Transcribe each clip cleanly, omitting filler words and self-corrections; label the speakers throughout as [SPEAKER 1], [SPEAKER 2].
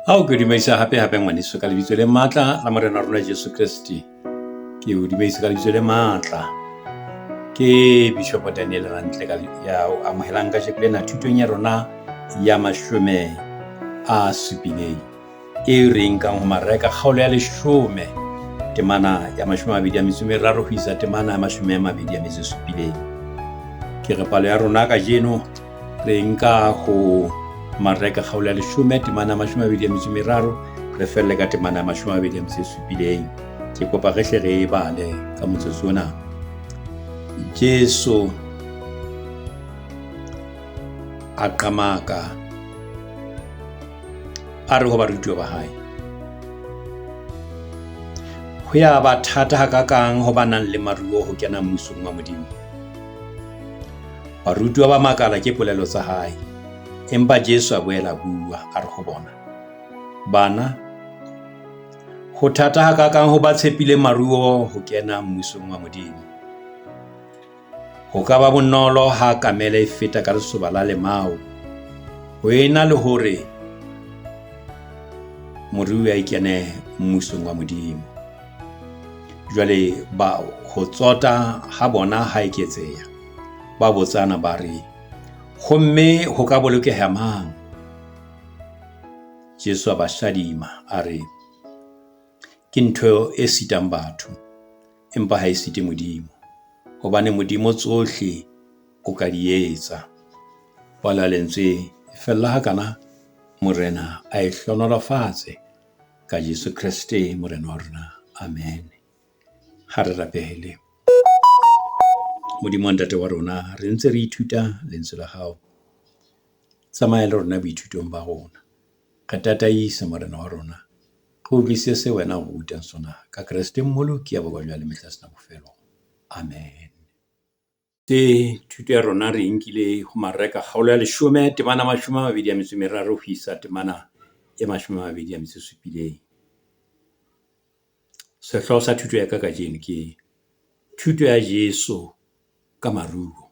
[SPEAKER 1] Ha o ke dumedisa hape ngwaneso ka lebitso le matla la morena rona Jesu Kriste. Ke o dumedisa ka lebitso le matla. Ke Bishop Daniel Rantle ka ya o amohelang ka jeko lena thutong ya rona ya mashome a supileng. E reng ka ho mareka kgaolo ya 10 temana ya 23 ho isa temana ya 27. Ke re palo ya rona ka jeno re nka ho mareka kgaolo ya 10 temana 23 re felle ka temana 27. Ke kopa re hle re bale ka motsotso ona. Jesu a qamaka a re ho barutwa ba hae, ho ya ba thata hakakang ho banang le maruo ho kena mmusong wa Modimo. Barutwa ba makala ke polelo tsa hae, empa Jesu a boela bua a re ho bona, bana, ho thata hakakang ho ba tshepile maruo ho kena mmusong wa Modimo. Ho ka ba bonolo ha kamele e feta ka lesoba la lemao, ho ena le hore morui a ikene mmusong wa Modimo. Jwale ba ho tsota ha bona ha eketseha, ba botsana ba re, homme ho ka bolokeha mang? Jesu a ba shadima a re, ke ntho e sitang batho, empa ha e site Modimo, hobane Modimo tsohle o ka di etsa. Pala lentswe fella hakana morena a e hlonolofatse ka Jesu Kriste morena wa rona. Amen. Ha re rapele. Modimo ntate wa rona, re ntse re ithuta lentswe la hao. Tsamaya le rona boithutong ba rona. Ka tataisa morena wa rona. Re utlwisise se wena o rutang sona. Ka Kriste mmolo ke ya bogwa le mehla sena bofelo. Amen. Thuto ya rona re nkile ho mareka kgaolo ya 10 temana 23 ho isa temana e 27. Sehloho sa thuto ya ka jeno ke thuto ya Jesu ka maruo.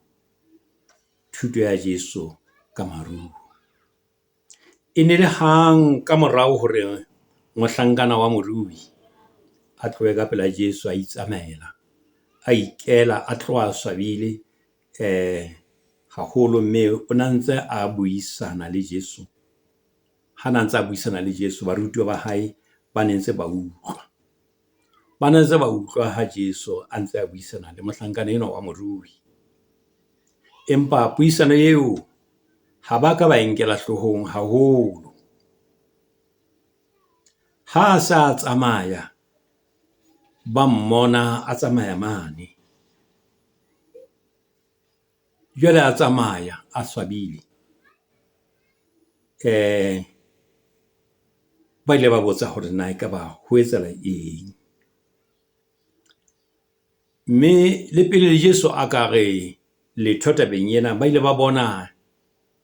[SPEAKER 1] Thuto ya Jesu ka maruo. E ne le hang ka morao hore mohlankana wa morui a tlohe ka pela Jesu a itsamaela, a ikela, a tloha swabile haholo, mme o nantse a buisana le Jesu. Ha nantse a buisana le Jesu, barutwa ba hae ba nentse ba utlwa. Ba nentse ba utlwa ha Jesu a ntse a buisana le mohlankana enwa wa morui. Empa puisano eo ha ba ka ba enkela hlohong haholo. Ha sa tsamaya, ba mmona a tsamaya mane. Jwale a tsamaya a swabile. Ba ile ba botsa hore na eka ba ho etsela eng. Mme le pele Jesu a ka re letho tabeng ena, ba ile ba bona,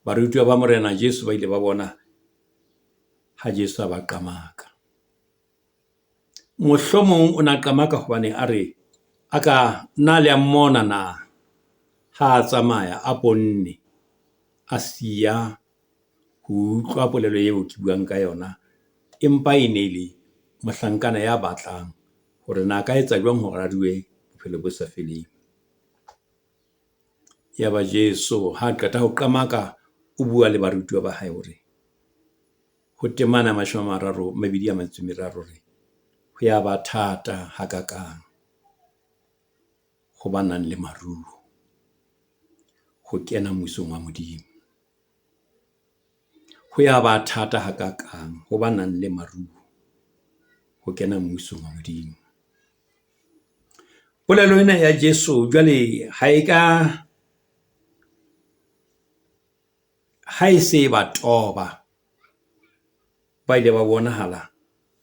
[SPEAKER 1] barutwa ba morena Jesu ba ile ba bona ha Jesu a ba qamaka. Mohlomong o na qamaka hobane a re a ka na le a mmona na ha a tsamaya a ponne a siya ho utlwa polelo eo ke buang ka yona, empa e ne le mohlankana ya batlang hore na ka etsa jwang hore a rue bophelo bo sa feleng. Ya ba Jesu ha qeta ho qamaka, o bua le barutwa ba hae hore ho temana 23 re ho ya ba thata hakakang ho banang le maruo ho kena mmusong wa Modimo. Ho ya ba thata hakakang ho banang le maruo ho kena mmusong wa Modimo. Polelo ena ya Jesu jwale ha e se ba toba, ba ile ba bonahala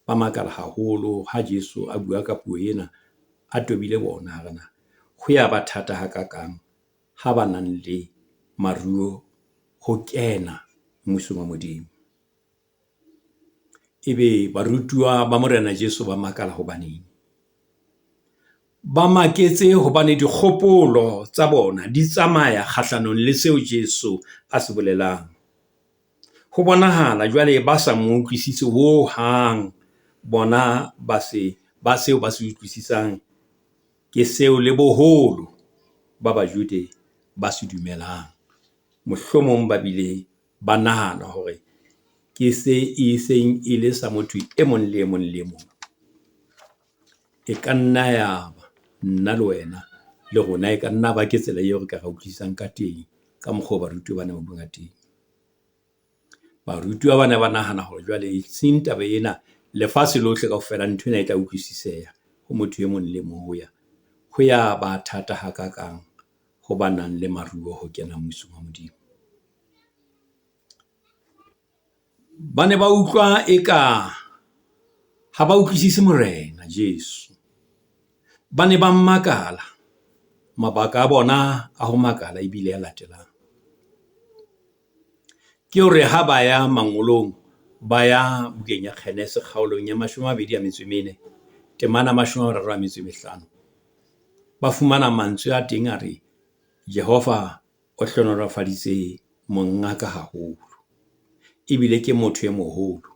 [SPEAKER 1] ba makala haholo ha Jesu a bua ka puo ena, a tobile bona hana ho ya ba thata hakakang ha ba nang le maruo ho kena mmusong wa Modimo. Ebe barutwa ba morena Jesu ba makala hobaneng? Ba maketse hobane dikgopolo tsa bona di tsamaya kgahlanong le seo Jesu a se bolelang. Ho bonahala jwale ba sa mo utlwisise ho hang, bona ba seo ba se utlwisisang ke seo le boholo ba Bajude ba se dumelang. Mohlomong ba bile ba nahana hore ke se e seng e le sa motho e mong le e mong le mong. E ka nna ya ba nna le wena le rona, e ka nna ba ke tsela eo re ka ra utlwisang ka teng, ka mokgwa o baruti ba ne ba buang ka teng. Baruti ba ne ba nahana hore jwale e seng taba ena lefatshe lohle kaofela ntho ena e tla utlwisiseha ho motho e mong le mong. Ho ya ba thata hakakang ho ba nang le maruo ho kena mmusong wa Modimo. Ba ne ba utlwa eka ha ba utlwisise Morena Jesu. Ba ne ba makala, mabaka a bona a ho makala ebile a latelang ke hore ha ba ya mangolong, ba ya bukeng ya Kgenese kgaolong ya 24, temana 35, ba fumana mantswe a teng a re Jehova o hlohonolofaditse mongaka haholo, ebile ke motho e moholo,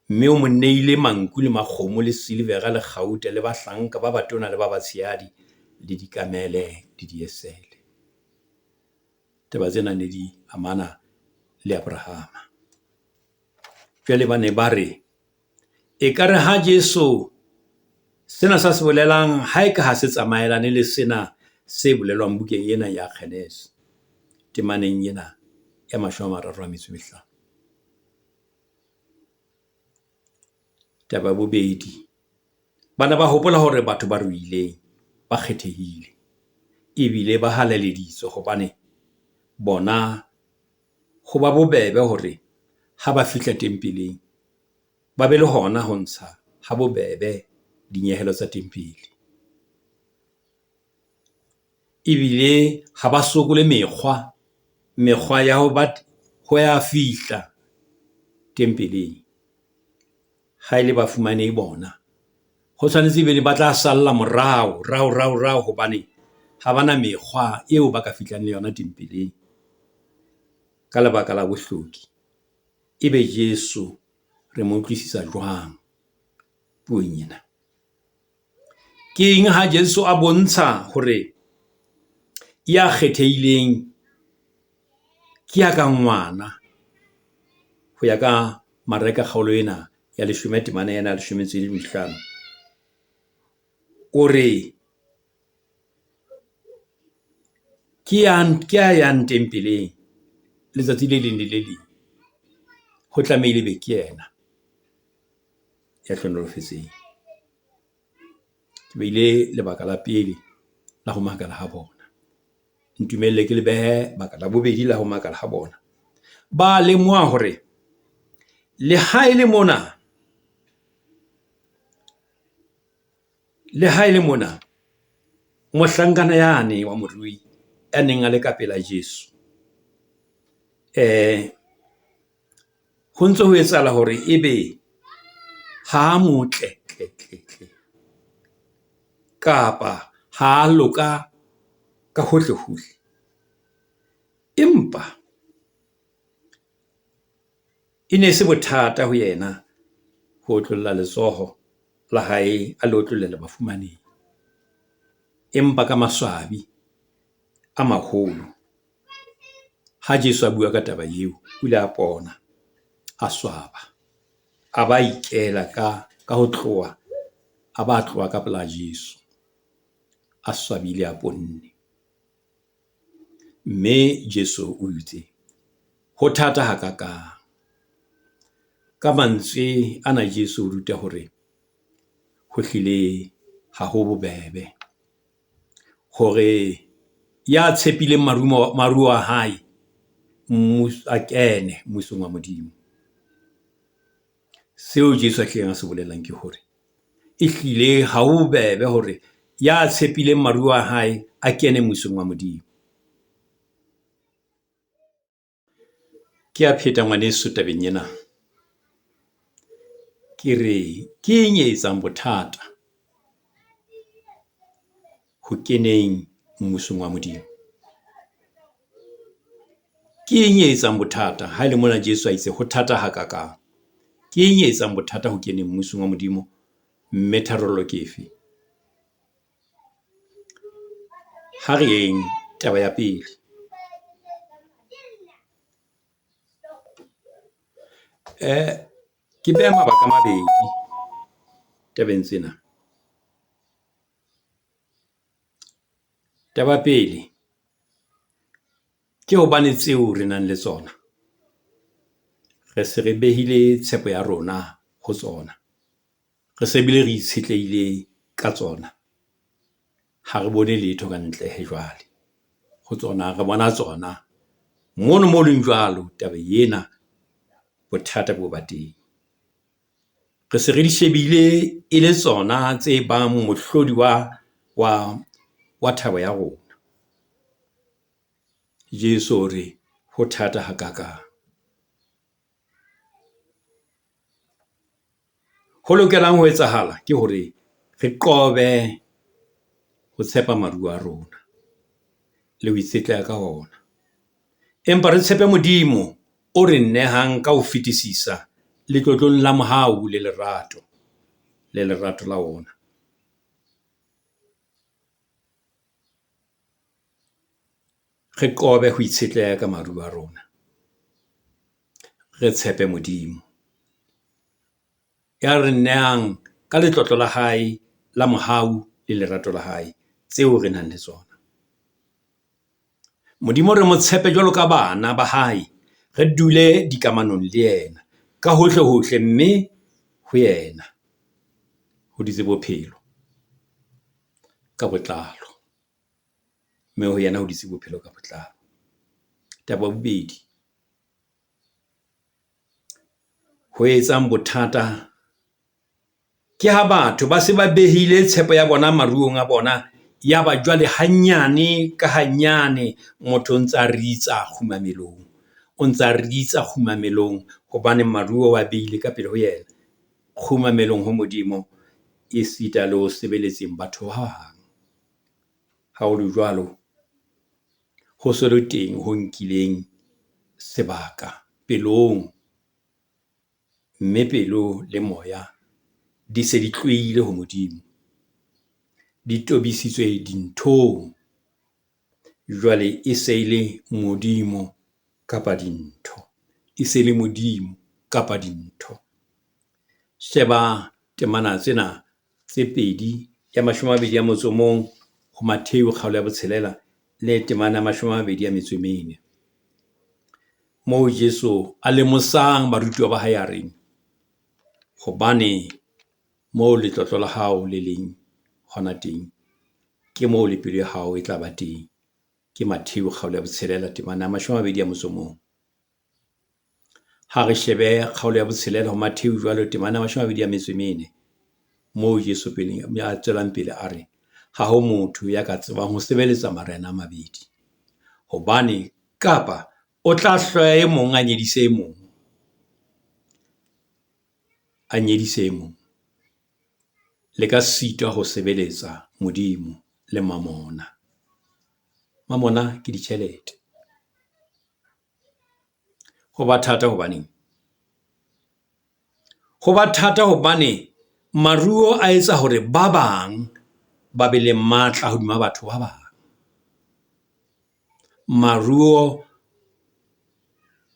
[SPEAKER 1] mme o mo neile manku le makgomo le silivera le kgaute le bahlanka ba batona le ba batshehadi le dikamele le diesele. Taba tsena ne di amana le Abrahama. Jwale ba ne ba re e ka re ha Jesu sena sa se bolelang ha e ka ha se tsamaelane le sena se bolelwang bukeng ena ya Kgenese, temaneng ena ya 35. Taba bobedi, bana ba hopola hore batho ba ruileng ba kgethehile ebile ba haleleditswe hobane bona ho ba bobebe hore ha ba fihla tempeleng ba be le hona ho ntsha ha bobebe dinyehelo tsa tempele, ebile ha ba sokole mekgwa ya ho ya fihla tempeleng. Ha ile ba fumane bona, ho tshwanetse be le ba tla salla morao hobane ha bana mekgwa eo ba ka fihlang le yona tempeleng ka lebaka la bohloki. Ebe Jesu re mo utlwisisa jwang puong ena? Ke eng ha Jesu a bontsha hore ya kgethehileng ke ya ka ngwana, ho ya ka Mareka kgaolo ena ya 15, o re ke ya yang tempeleng letsatsi le leng le le leng, ho tlamehile be ke yena ya hlohonolofetseng. Ke beile lebaka la pele la ho makala ha bona. Ntumelle ke le behe baka la bobedi la ho makala ha bona. Ba lemoha hore le ha e le mona mohlankana yane wa morui a neng a le ka pela Jesu, ho ntse ho etsahala hore ebe ha motle kapa ha loka ka hohle, empa e ne se bothata ho yena ho otlolla letsoho la hae a le otlollela bafumaneng, empa ka maswabi a maholo ha Jesu a bua ka taba eo, o ile a pona, a swaba, a ba ikela ka ho tloha, a ba tloha ka pela Jesu a swabile a ponne. Mme Jesu o itse ho thata hakakang. Ka mantswe ana Jesu o ruta hore ho hlile ha ho bobebe hore ya tshepileng maruo a hae a kene mmusong wa Modimo. Seo Jesu a hlileng a se bolelang ke hore e hlile ha ho bobebe hore ya tshepileng maruo a hae a kene mmusong wa Modimo. Ke a pheta ngwaneso tabeng ena, ke re ke eng e etsang bothata ho keneng mmusong wa Modimo? ke eng e etsang bothata ha ile mona Jesu a itse ho thata ha kakang? Ke eng e etsang bothata ho keneng mmusong wa Modimo? Mme tharollo ke efe? Ha re eng taba ya pele. Ke beha mabaka a mabedi tabeng tsena. Taba pele ke hobane tseo re nang le tsona re se re behile tshepo ya rona ho tsona, re se bile re itshetlehile ka tsona, ha re bone letho ka ntle he jwale ho tsona, re bona tsona mono mo leng jwalo. Taba ena bothata bo ba teng, re se re di shebile e le tsona tse bang mohlodi wa thabo ya rona. Jesu re ho thata ha kakang. Ho lokelang ho etsahala ke hore re qobe ho tshepa maruo a rona le ho itshetleha ka ona, empa re tshepe Modimo o re nnehang ka ho fetisisa letlotlong la mohau le lerato la ona. Re qobe ho itshetleha ka maruo a rona, re tshepe Modimo ya re nnehang ka letlotlo la hae la mohau le lerato la hae tseo re nang le tsona. Modimo re mo tshepe jwalo ka bana ba hae, re dule dikamanong le yena ka hohle hohle, mme ho yena ho ditse bophelo ka botlalo, mme ho yena ho ditse bophelo ka botlalo. Taba bobedi, ho etsang bothata ke ha batho ba se ba behile tshepo ya bona maruong a bona, ya ba jwale hanyane ka hanyane motho o ntsa ritsa khumamelong, o ntsa ritsa khumamelong hobane maruo wa behile ka pele ho yena. Khumamelong ho Modimo e sita le ho sebeletseng batho ba bang. Ha o le jwalo, ho se le teng ho nkileng sebaka pelong, mme pelo le moya di se di tlohile ho Modimo, di tobisitswe dinthong. Jwale e se le Modimo kapa dintho, e se le Modimo kapa dintho. Sheba temana tsena tse pedi, ya 21 ho Mathewu kgaolo ya 6 le temana ya 24, moo Jesu a lemosang barutwa ba hae a reng, hobane moo letlotlo la hao le leng hona teng, ke moo le pelo ya hao e tla ba teng. Ke Mathewu kgaolo ya 6 temana ya 21. Ha re shebe kgaolo ya 6 ho Mathewu jwalo temana ya 24, moo Jesu pele a tswelang pele a re, ha ho motho ya ka tsebang ho sebeletsa marena a mabedi, hobane kapa o tla hloya e mong a nyedise e mong, le ka sitwa ho sebeletsa Modimo le mamona. Mamona ke ditjhelete. Ho ba thata hobaneng? Ho ba thata hobane maruo a etsa hore ba bang ba be le matla hodima batho ba bang. Maruo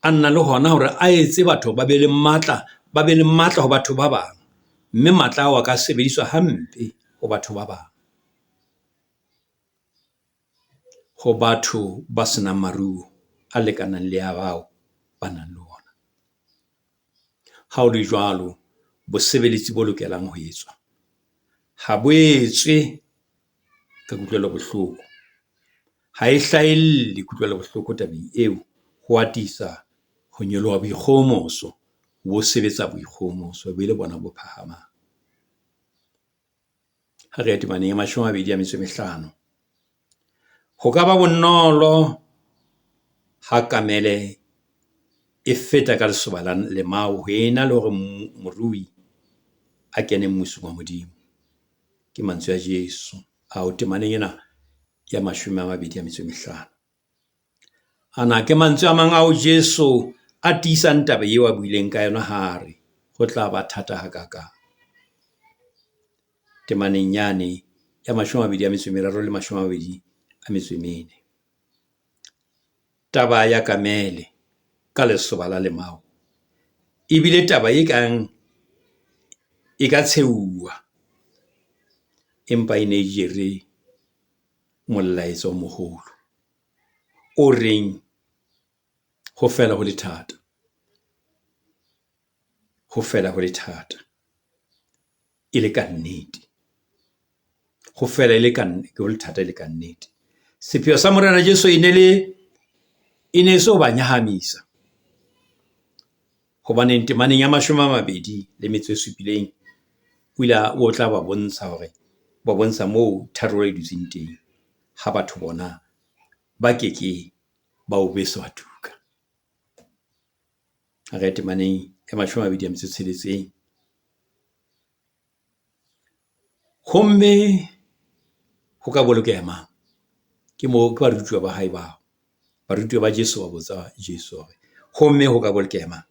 [SPEAKER 1] a nna le hona hore a etse batho ba be le matla ho batho ba bang, mme matla ao a ka sebediswa hampe ho batho ba bang. Ho batho ba senang maruo a lekanang le a bao ba nang le ona. Ha o le jwalo, bosebeletsi bo lokelang ho etswa ha bo etswe ka kutlwelo bohloko, ha e hlahelle kutlwelo bohloko tabeng eo, ho atisa ho nyoloha boikgohomoso, bo sebetsa boikgohomoso be le bona bo phahamang. Ha re ya temaneng ya 25, ho ka ba bonolo ha kamele e feta ka lesoba la lemao ho ena le hore morui a kene mmusong wa Modimo. Ke mantswe ya Jesu a o temaneng ena ya 25. ana ke mantswe a mang ao Jesu a tiisang taba eo a buileng ka yona hare go tla ba thata hakaka. Temaneng yane ya 23:24. Taba ya kamele ka lesoba la lemao ebile taba e ka tsheuwa, empa e ne jere molaetsa o moholo o reng ho fela ho le thata, ho fela ho le thata e le ka nnete, ho fela e le ka ho le thata e le ka nnete. Sepheo sa Morena Jesu e ne se ho ba nyahamisa, hobaneng temaneng ya 27 o ile o tla ba bontsha moo tharollo e dutseng teng, ha batho bona ba keke ba o beswa tuka. Ha re temaneng ya 26 homme ho ka bolokeha mang? Ke mo ke barutwa ba hae bao, barutwa ba Jesu ba botsa Jesu hore homme ho ka bolokeha mang?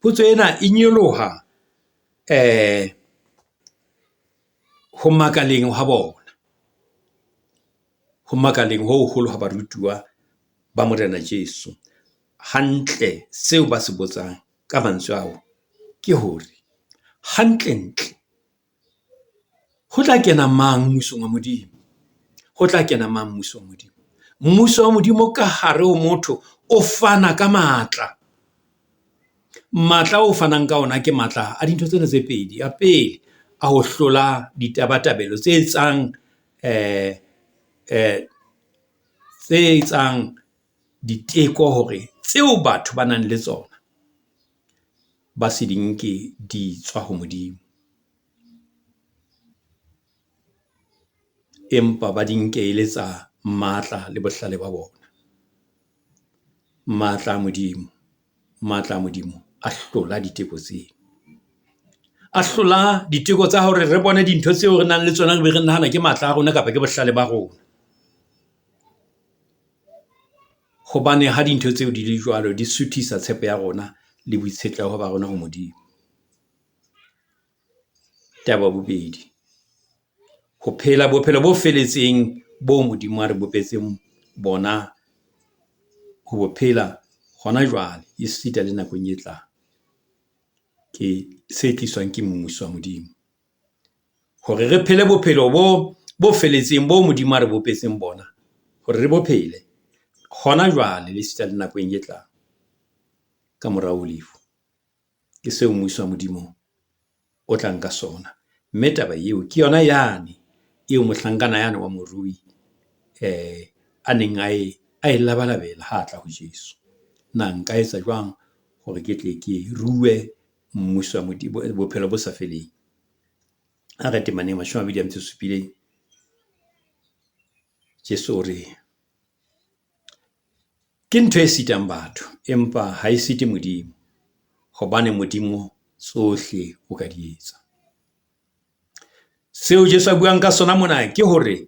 [SPEAKER 1] Potso ena e nyoloha ho makaleng ha bona, ho makaleng ho holo ha barutwa ba Morena Jesu. Hantle seo ba se botsang ka mantswe ao ke hore hantlentle ho tla kena mang mmusong wa Modimo? Ho tla kena mang mmusong wa Modimo? Mmuso wa Modimo ka hare ho motho o fana ka matla. Matla o fanang ka ona ke matla a dintho tsena tse pedi. A pele, a ho hlola ditabatabelo tse etsang diteko hore tseo batho ba nang le tsona ba se di nke di tswa ho Modimo, empa ba di nke e le tsa matla le bohlale ba bona. Matla a Modimo a hlola diteko tseo, a hlola diteko tsa hore re bone dintho tseo re nang le tsona, re be re nahana ke matla a rona kapa ke bohlale ba rona. Hobane ha dintho tseo di le jwalo di suthisa tshepo ya rona le boitshetleho ba rona ho Modimo. Taba bobedi, ho phela bophelo bo feletseng bo Modimo a re bopetseng bona ho bophela hona jwale e sita le nakong e tlang, ke se tliswang ke mmuso wa Modimo, hore re phele bophelo bo feletseng bo Modimo a re bopetseng bona, hore re bophele hona jwale le sita le nakong e tlang ka morao ho lefu. Ke seo mmuso wa Modimo o tlang ka sona, mme taba eo ke yona yane eo mohlankana yane wa morui a neng a e labalabela ha tla ho Jesu. Na nka etsa jwang hore ke tle ke rue mmuso wa Modimo, bophelo bo sa feleng? Ha re temaneng 27 Jesu o re ke ntho e sitang batho, empa ha e site Modimo, hobane Modimo tsohle o ka di etsa. Seo Jesu a buang ka sona mona ke hore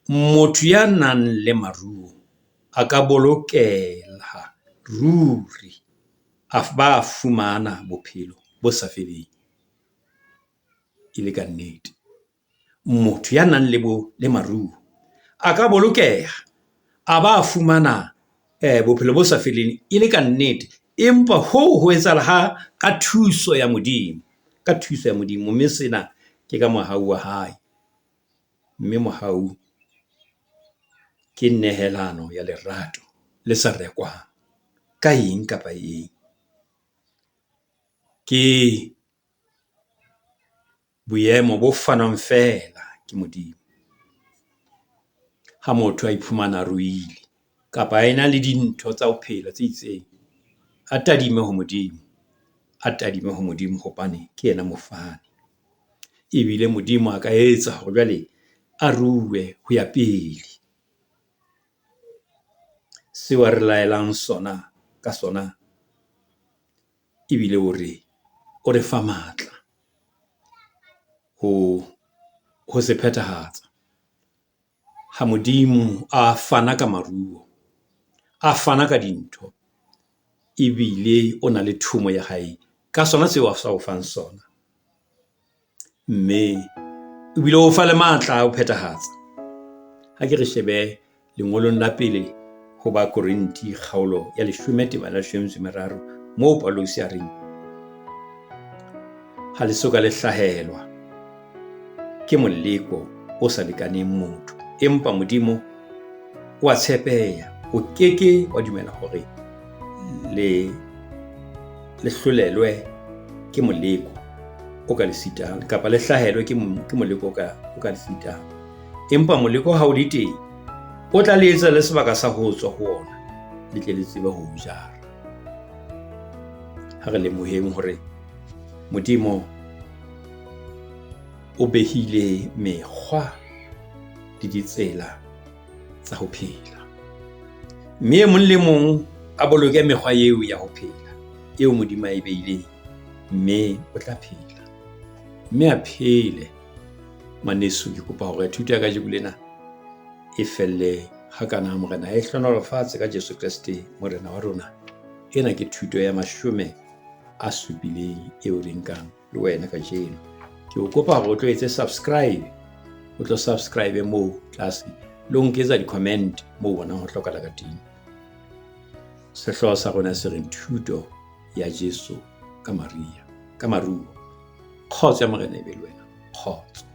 [SPEAKER 1] motho ya nang le maruo a ka bolokela ruri, ba fumana bophelo bo sa feleng. E le ka nnete, motho ya nang le maruo a ka bolokeha, a ba fumana bophelo bo sa feleng. E le ka nnete, empa ho etsahala ka thuso ya Modimo, ka thuso ya Modimo, mme sena ke ka mohau wa hae, mme mohau ke nehelano ya lerato le sa rekwang ka eng kapa eng. Ke boemo bo fanwang fela ke Modimo. Ha motho a iphumana ruile kapa a ena le dintho tsa ho phela tse itseng, a tadime ho Modimo, hobane ke yena mofani. Ebile Modimo a ka etsa hore jwale a ruwe ho ya pele. Seo a re laelang sona ka sona, ebile o re fa matla ho se phethahatsa. Ha Modimo a fana ka maruo, a fana ka dintho ebile o na le thumo ya hae ka sona seo a sa o fang sona, mme ebile o fa le matla o phethahatsa. Ha ke re shebe lengolong la pele ho ba Korinti kgaolo ya 13 moo Paulus a reng, ha le soka le hlahelwa ke moleko o sa lekaneng motho, empa Modimo o a tshepeha, o keke wa dumela hore le hlolelwe ke moleko o ka le sitang, kapa le hlahelwe ke moleko o ka le sitang. Empa moleko ha o le teng, o tla le etsa le sebaka sa ho tswa ho ona, le tle le tsebe ho jara. Ha re lemoheng hore Modimo o behile mekgwa le ditsela tsa ho phela, mme mong le mong a boloke mekgwa eo ya ho phela eo Modimo a e beileng, mme o tla phela, mme a phele. Maneso, ke kopa hore thuto ya kajeno lena e felle hakana morena e hlonolofatse ka Jesu Kriste morena wa rona. Ena ke thuto ya 70 eo re nkang le wena kajeno. Ke o kopa hore o tlo etse subscribe, o tlo subscribe moo tlase le o nketsa di-comment moo bonang ho hlokahala ka teng. Sehloho sa rona se reng thuto ya Jesu ka Maria, ka maruo. Kgotso ya morena e be le wena. Kgotso.